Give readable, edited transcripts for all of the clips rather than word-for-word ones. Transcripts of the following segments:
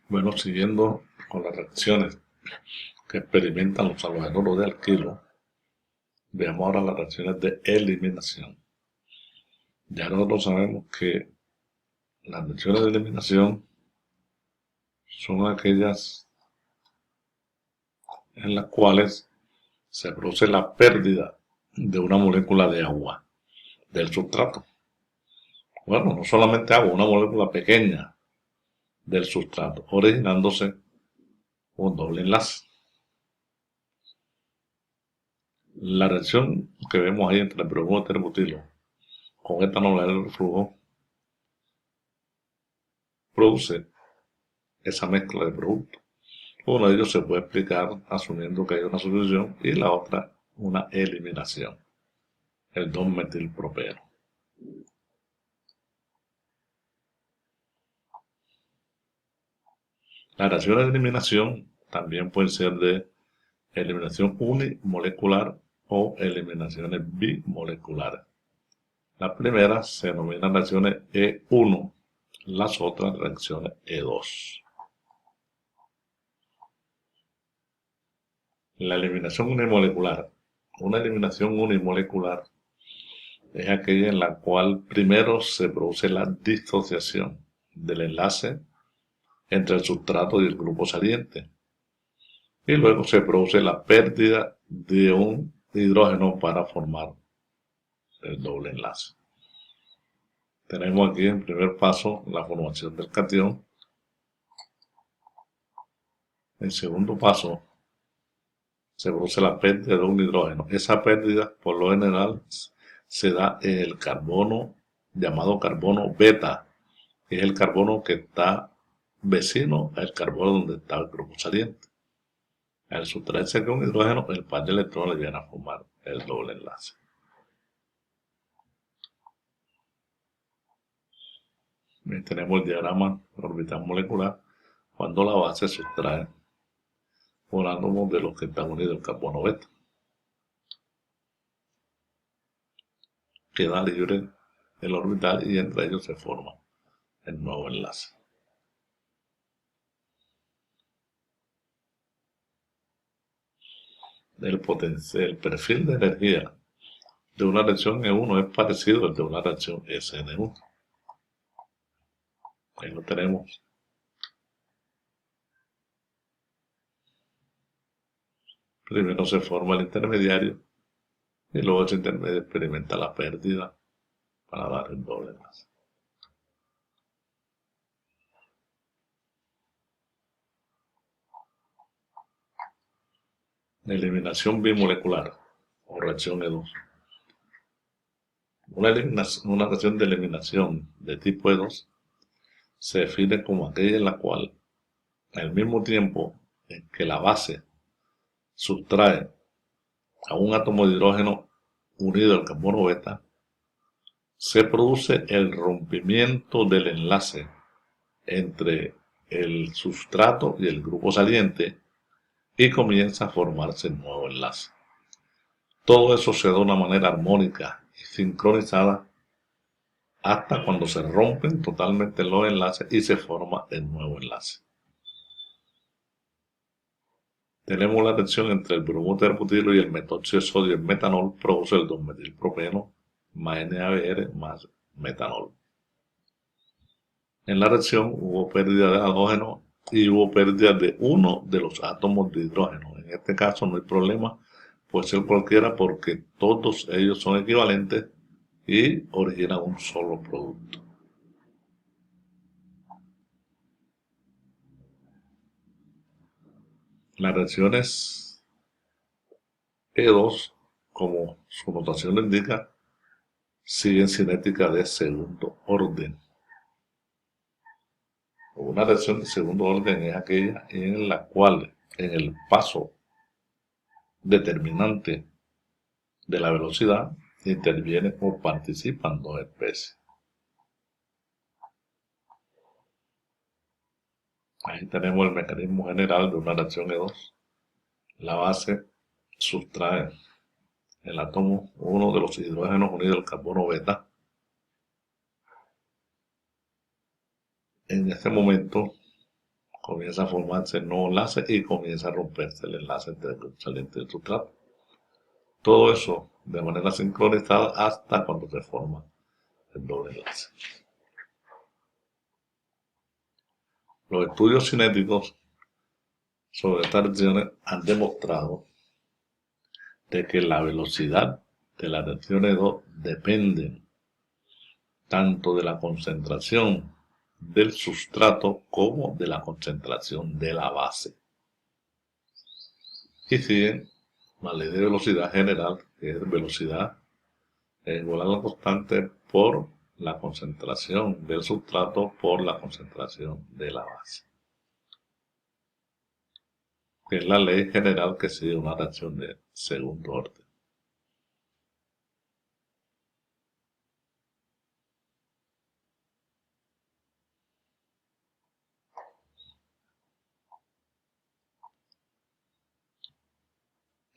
Bueno, siguiendo con las reacciones que experimentan los halogenuros de alquilo, veamos ahora las reacciones de eliminación. Ya nosotros sabemos que las reacciones de eliminación son aquellas en las cuales se produce la pérdida de una molécula de agua del sustrato. Bueno, no solamente agua, una molécula pequeña del sustrato, originándose un doble enlace. La reacción que vemos ahí entre el bromuro de terbutilo con etanol en el reflujo produce esa mezcla de productos. Uno de ellos se puede explicar asumiendo que hay una sustitución y la otra una eliminación, el 2-metilpropeno. Las reacciones de eliminación también pueden ser de eliminación unimolecular o eliminaciones bimoleculares. Las primeras se denominan reacciones E1, las otras reacciones E2. La eliminación unimolecular. Una eliminación unimolecular es aquella en la cual primero se produce la disociación del enlace entre el sustrato y el grupo saliente y luego se produce la pérdida de un hidrógeno para formar el doble enlace. Tenemos aquí en primer paso la formación del catión. En segundo paso se produce la pérdida de un hidrógeno. Esa pérdida por lo general se da en el carbono llamado carbono beta, que es el carbono que está vecino al carbono donde está el grupo saliente. Al sustraerse con hidrógeno, el par de electrones viene a formar el doble enlace. Bien, tenemos el diagrama orbital molecular cuando la base sustrae un átomo de los que están unidos al carbono beta. Queda libre el orbital y entre ellos se forma el nuevo enlace. El perfil de energía de una reacción E1 es parecido al de una reacción SN1. Ahí lo tenemos. Primero se forma el intermediario y luego ese intermedio experimenta la pérdida para dar el doble enlace. Eliminación bimolecular o reacción E2. Una reacción de eliminación de tipo E2 se define como aquella en la cual, al mismo tiempo en que la base sustrae a un átomo de hidrógeno unido al carbono beta, se produce el rompimiento del enlace entre el sustrato y el grupo saliente y comienza a formarse el nuevo enlace. Todo eso se da de una manera armónica y sincronizada hasta cuando se rompen totalmente los enlaces y se forma el nuevo enlace. Tenemos la reacción entre el bromuro de butilo y el metóxido de sodio. El metanol produce el 2-metilpropeno más NaBr más metanol. En la reacción hubo pérdida de halógeno y hubo pérdida de uno de los átomos de hidrógeno. En este caso no hay problema, puede ser cualquiera porque todos ellos son equivalentes y originan un solo producto. Las reacciones E2, como su notación lo indica, siguen cinética de segundo orden. Una reacción de segundo orden es aquella en la cual, en el paso determinante de la velocidad, intervienen o participan dos especies. Ahí tenemos el mecanismo general de una reacción E2. La base sustrae el átomo, uno de los hidrógenos unidos al carbono beta. En este momento comienza a formarse el nuevo enlace y comienza a romperse el enlace entre el grupo saliente y el sustrato. Todo eso de manera sincronizada hasta cuando se forma el doble enlace. Los estudios cinéticos sobre estas reacciones han demostrado de que la velocidad de las reacciones 2 depende tanto de la concentración del sustrato como de la concentración de la base. Y siguen la ley de velocidad general, que es velocidad igual a la constante por la concentración del sustrato por la concentración de la base, que es la ley general que sigue una reacción de segundo orden.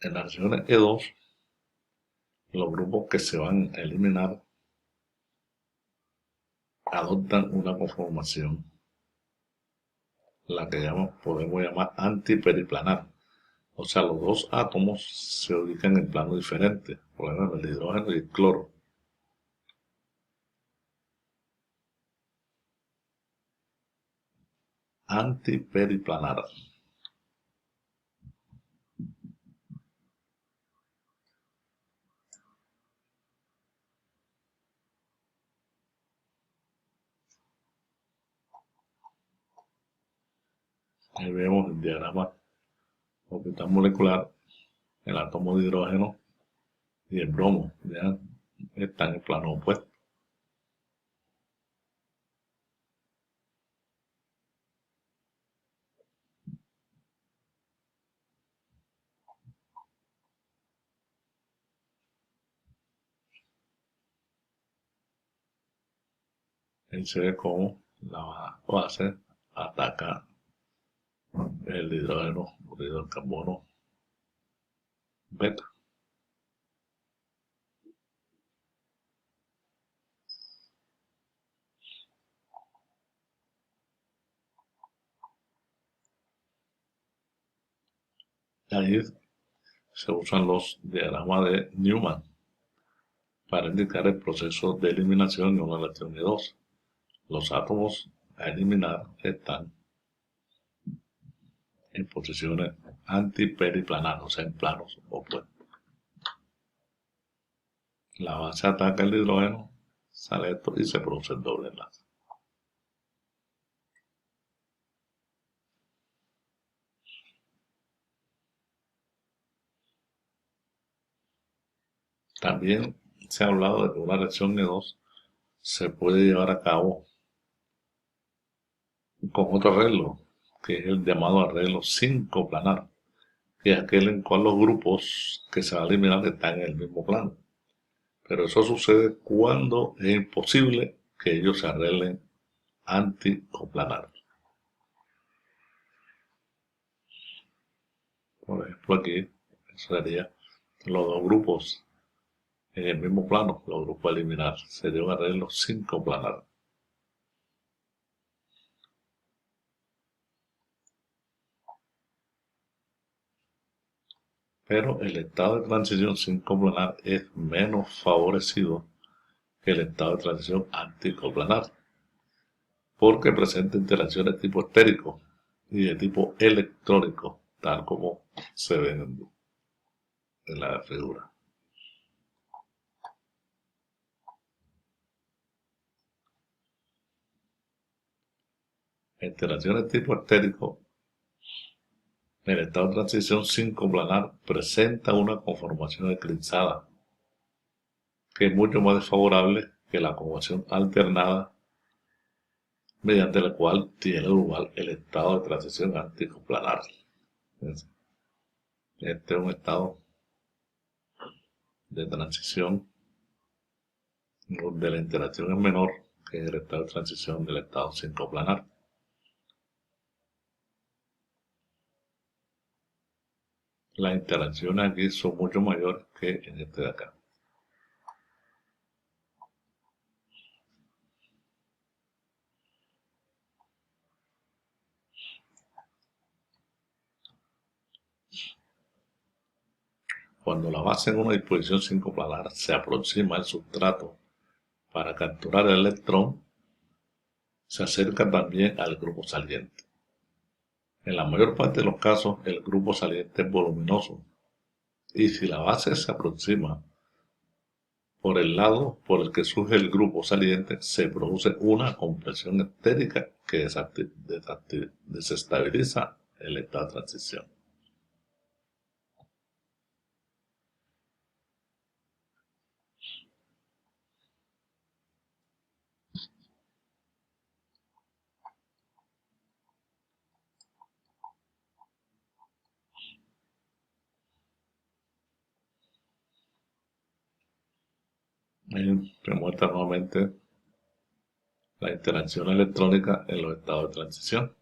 En las reacciones E2, los grupos que se van a eliminar adoptan una conformación, la que podemos llamar antiperiplanar. O sea, los dos átomos se ubican en planos diferentes, por ejemplo, el hidrógeno y el cloro. Antiperiplanar. Ahí vemos el diagrama orbital molecular, el átomo de hidrógeno y el bromo, ya están en plano opuesto. Ahí se ve cómo la base ataca el hidrógeno unido al carbono beta. Ahí se usan los diagramas de Newman para indicar el proceso de eliminación de una reacción de dos. Los átomos a eliminar están en posiciones antiperiplanares, o sea, en planos opuestos. La base ataca el hidrógeno, sale esto y se produce el doble enlace. También se ha hablado de que una reacción E2 se puede llevar a cabo con otro arreglo, que es el llamado arreglo sincroplanar, que es aquel en cual los grupos que se van a eliminar están en el mismo plano. Pero eso sucede cuando es imposible que ellos se arreglen anticoplanar. Por ejemplo, aquí sería los dos grupos en el mismo plano, los grupos a eliminar, sería un arreglo sincroplanar. Pero el estado de transición sincroplanar es menos favorecido que el estado de transición anticoplanar, porque presenta interacciones de tipo estérico y de tipo electrónico, tal como se ve en la figura. Interacciones de tipo estérico, el estado de transición sincroplanar presenta una conformación eclipsada, que es mucho más desfavorable que la conformación alternada, mediante la cual tiene lugar el estado de transición anticoplanar. Este es un estado de transición donde la interacción es menor que el estado de transición del estado sincroplanar. Las interacciones aquí son mucho mayores que en este de acá. cuando la base en una disposición 5 planar se aproxima al sustrato para capturar el electrón, se acerca también al grupo saliente. En la mayor parte de los casos, el grupo saliente es voluminoso, y si la base se aproxima por el lado por el que surge el grupo saliente, se produce una compresión estérica que desestabiliza el estado de transición. Y se muestra nuevamente la interacción electrónica en los estados de transición.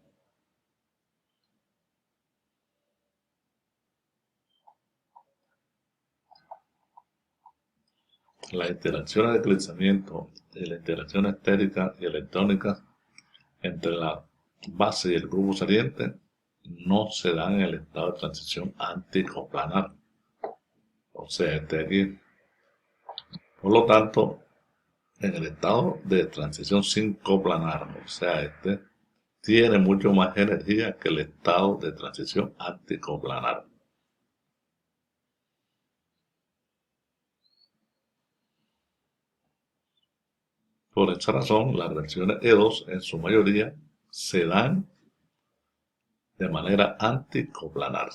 Las interacciones de cruzamiento y la interacción estérica y electrónica entre la base y el grupo saliente no se dan en el estado de transición anticoplanar, o sea, este aquí. Por lo tanto, en el estado de transición sincoplanar, o sea, este tiene mucho más energía que el estado de transición anticoplanar. Por esa razón, las reacciones E2 en su mayoría se dan de manera anticoplanar.